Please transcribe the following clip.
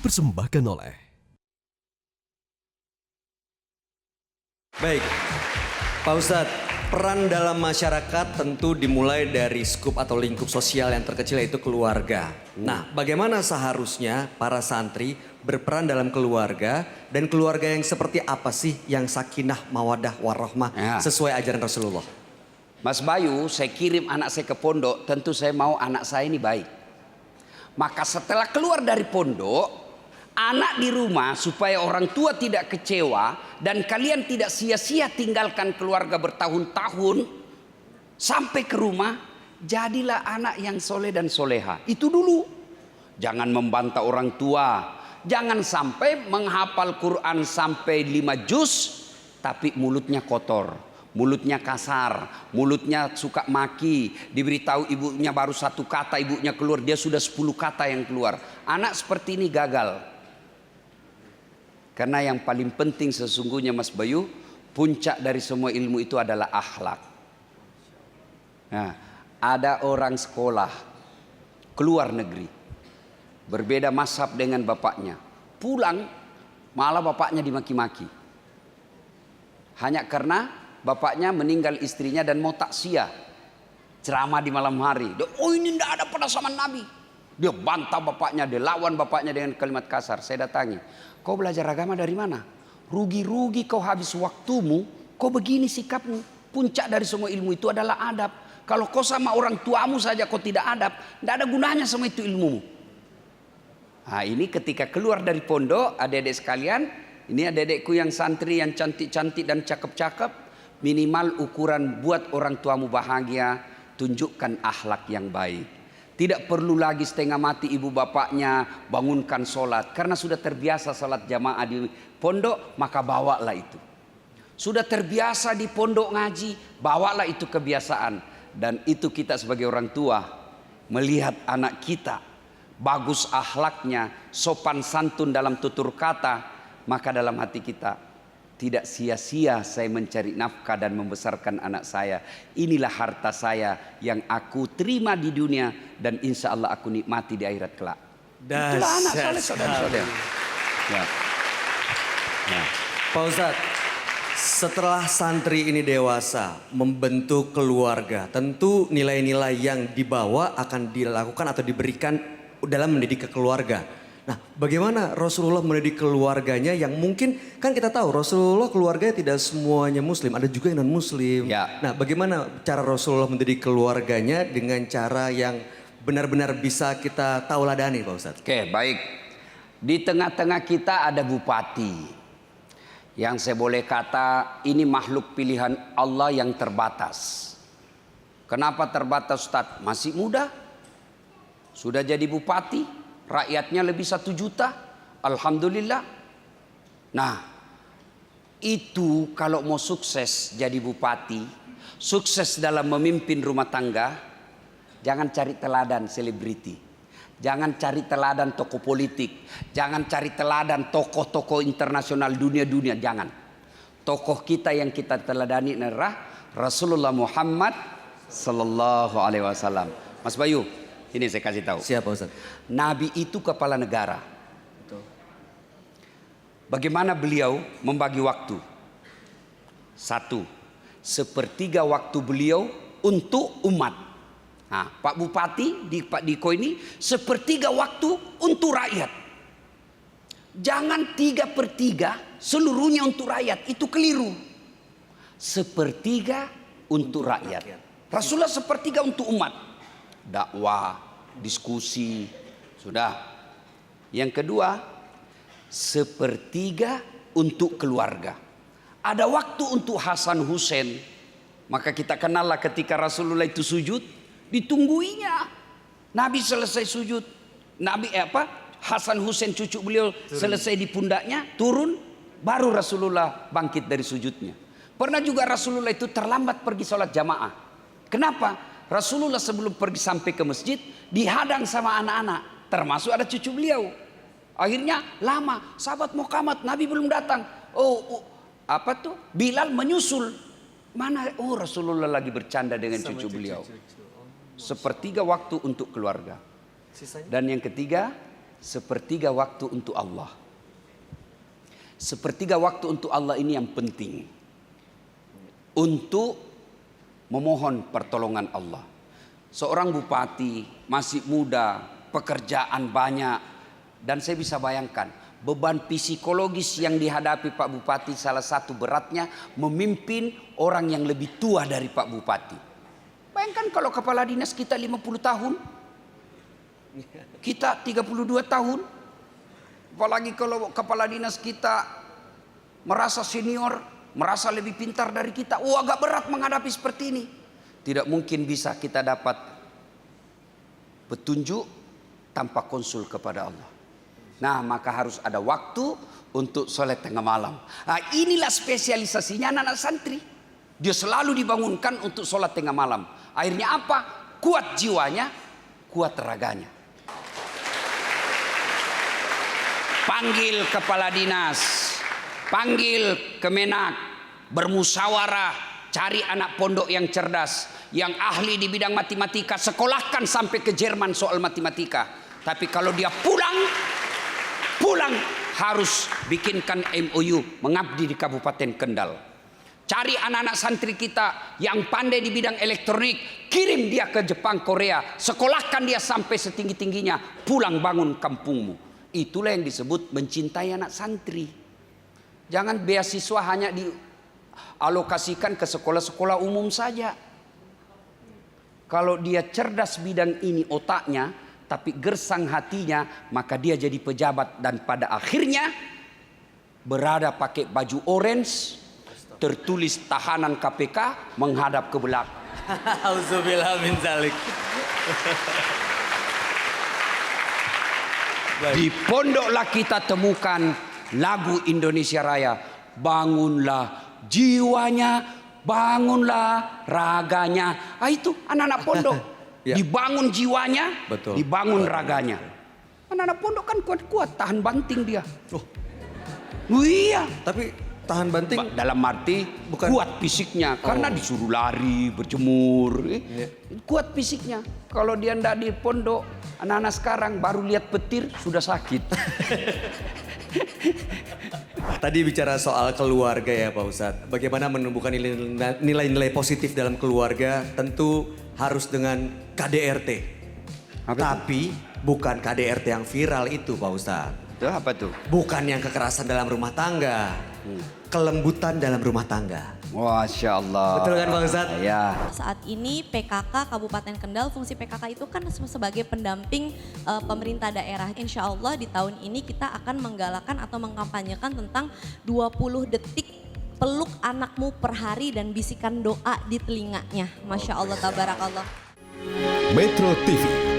dipersembahkan oleh. Baik, Pak Ustadz, peran dalam masyarakat tentu dimulai dari skup atau lingkup sosial yang terkecil yaitu keluarga. Nah, bagaimana seharusnya para santri berperan dalam keluarga dan keluarga yang seperti apa sih yang sakinah, mawadah, warahmah sesuai ajaran Rasulullah? Mas Bayu, saya kirim anak saya ke pondok, tentu saya mau anak saya ini baik. Maka setelah keluar dari pondok, anak di rumah supaya orang tua tidak kecewa dan kalian tidak sia-sia tinggalkan keluarga bertahun-tahun sampai ke rumah, jadilah anak yang soleh dan soleha. Itu dulu. Jangan membantah orang tua, jangan sampai menghafal Quran sampai 5 juz tapi mulutnya kotor, mulutnya kasar, mulutnya suka maki, diberitahu ibunya baru 1 kata ibunya keluar, dia sudah 10 kata yang keluar. Anak seperti ini gagal. Karena yang paling penting sesungguhnya Mas Bayu, puncak dari semua ilmu itu adalah akhlak. Nah, ada orang sekolah keluar negeri, berbeda mazhab dengan bapaknya, pulang malah bapaknya dimaki-maki. Hanya karena bapaknya meninggal istrinya dan mau takziah, ceramah di malam hari. Oh ini tidak ada pada zaman Nabi. Dia bantah bapaknya, dia lawan bapaknya dengan kalimat kasar. Saya datangi, kau belajar agama dari mana? Rugi-rugi kau habis waktumu, kau begini sikapmu. Puncak dari semua ilmu itu adalah adab. Kalau kau sama orang tuamu saja kau tidak adab, tidak ada gunanya sama itu ilmumu. Nah ini ketika keluar dari pondok, adik-adik sekalian, ini adik-adikku yang santri yang cantik-cantik dan cakep-cakep, minimal ukuran buat orang tuamu bahagia, tunjukkan akhlak yang baik. Tidak perlu lagi setengah mati ibu bapaknya bangunkan sholat. Karena sudah terbiasa sholat jamaah di pondok, maka bawalah itu. Sudah terbiasa di pondok ngaji, bawalah itu kebiasaan. Dan itu kita sebagai orang tua, melihat anak kita bagus akhlaknya, sopan santun dalam tutur kata, maka dalam hati kita, tidak sia-sia saya mencari nafkah dan membesarkan anak saya. Inilah harta saya yang aku terima di dunia dan insya Allah aku nikmati di akhirat kelak. Itulah anak soleh saudara-saudara. Ya. Ya. Pak Ustadz, setelah santri ini dewasa membentuk keluarga, tentu nilai-nilai yang dibawa akan dilakukan atau diberikan dalam mendidik ke keluarga. Nah, bagaimana Rasulullah mendidik keluarganya yang mungkin kan kita tahu Rasulullah keluarganya tidak semuanya muslim, ada juga yang non muslim. Ya. Nah, bagaimana cara Rasulullah mendidik keluarganya dengan cara yang benar-benar bisa kita tauladani, Pak Ustadz? Oke, baik. Di tengah-tengah kita ada bupati. Yang saya boleh kata ini makhluk pilihan Allah yang terbatas. Kenapa terbatas, Ustadz? Masih muda. Sudah jadi bupati. Rakyatnya lebih 1 juta. Alhamdulillah. Nah, itu kalau mau sukses jadi bupati, sukses dalam memimpin rumah tangga, jangan cari teladan selebriti. Jangan cari teladan tokoh politik. Jangan cari teladan tokoh-tokoh internasional dunia-dunia. Jangan. Tokoh kita yang kita teladani adalah Rasulullah Muhammad Sallallahu Alaihi Wasallam. Mas Bayu, ini saya kasih tahu. Siapa Ustaz? Nabi itu kepala negara. Betul. Bagaimana beliau membagi waktu? 1/3 waktu beliau untuk umat. Nah, Pak Bupati di Pak Diko ini 1/3 waktu untuk rakyat. Jangan 3/3 seluruhnya untuk rakyat, itu keliru. 1/3 untuk rakyat. Rasulullah 1/3 untuk umat. Dakwah, diskusi, sudah. Yang kedua, 1/3 untuk keluarga. Ada waktu untuk Hasan Hussein. Maka kita kenallah ketika Rasulullah itu sujud, ditungguinya. Nabi selesai sujud, Hasan Hussein cucu beliau selesai di pundaknya, turun, baru Rasulullah bangkit dari sujudnya. Pernah juga Rasulullah itu terlambat pergi sholat jamaah. Kenapa? Rasulullah sebelum pergi sampai ke masjid dihadang sama anak-anak, termasuk ada cucu beliau. Akhirnya lama, sahabat mau qamat, Nabi belum datang. Bilal menyusul. Mana? Oh, Rasulullah lagi bercanda dengan cucu beliau. 1/3 waktu untuk keluarga. Dan yang ketiga, sepertiga waktu untuk Allah. Sepertiga waktu untuk Allah ini yang penting. Untuk memohon pertolongan Allah. Seorang bupati masih muda, pekerjaan banyak. Dan saya bisa bayangkan beban psikologis yang dihadapi Pak Bupati, salah satu beratnya memimpin orang yang lebih tua dari Pak Bupati. Bayangkan kalau kepala dinas kita 50 tahun. Kita 32 tahun. Apalagi kalau kepala dinas kita merasa senior, merasa lebih pintar dari kita. Agak berat menghadapi seperti ini. Tidak mungkin bisa kita dapat petunjuk tanpa konsul kepada Allah. Nah, maka harus ada waktu untuk sholat tengah malam. Nah, inilah spesialisasinya anak-anak santri. Dia selalu dibangunkan untuk sholat tengah malam. Akhirnya apa? Kuat jiwanya, kuat raganya. Panggil kepala dinas, panggil Kemenak, bermusyawarah, cari anak pondok yang cerdas, yang ahli di bidang matematika, sekolahkan sampai ke Jerman soal matematika. Tapi kalau dia pulang harus bikinkan MOU mengabdi di Kabupaten Kendal. Cari anak-anak santri kita yang pandai di bidang elektronik, kirim dia ke Jepang, Korea, sekolahkan dia sampai setinggi-tingginya, pulang bangun kampungmu. Itulah yang disebut mencintai anak santri. Jangan beasiswa hanya dialokasikan ke sekolah-sekolah umum saja. Kalau dia cerdas bidang ini otaknya, tapi gersang hatinya, maka dia jadi pejabat dan pada akhirnya berada pakai baju orange, tertulis tahanan KPK menghadap ke belakang. Auzubillah min zalik. Di pondoklah kita temukan lagu Indonesia Raya. Bangunlah jiwanya, bangunlah raganya. Itu anak-anak pondok. Ya. Dibangun jiwanya, betul, dibangun betul, raganya. Anak-anak pondok kan kuat-kuat, tahan banting dia. Oh. Iya. Tapi tahan banting dalam arti bukan kuat fisiknya, karena disuruh lari, berjemur. Kuat fisiknya. Kalau dia ndak di pondok, anak-anak sekarang baru lihat petir sudah sakit. Tadi bicara soal keluarga ya Pak Ustadz. Bagaimana menumbuhkan nilai-nilai positif dalam keluarga, tentu harus dengan KDRT. Tapi bukan KDRT yang viral itu Pak Ustadz. Itu apa tuh? Bukan yang kekerasan dalam rumah tangga. Kelembutan dalam rumah tangga. Masya Allah. Betul kan Pak Ustadz? Ya. Saat ini PKK Kabupaten Kendal, fungsi PKK itu kan sebagai pendamping pemerintah daerah. Insya Allah di tahun ini kita akan menggalakkan atau mengkampanyekan tentang 20 detik peluk anakmu per hari dan bisikan doa di telinganya. Masya Allah, tabarakallah. Metro TV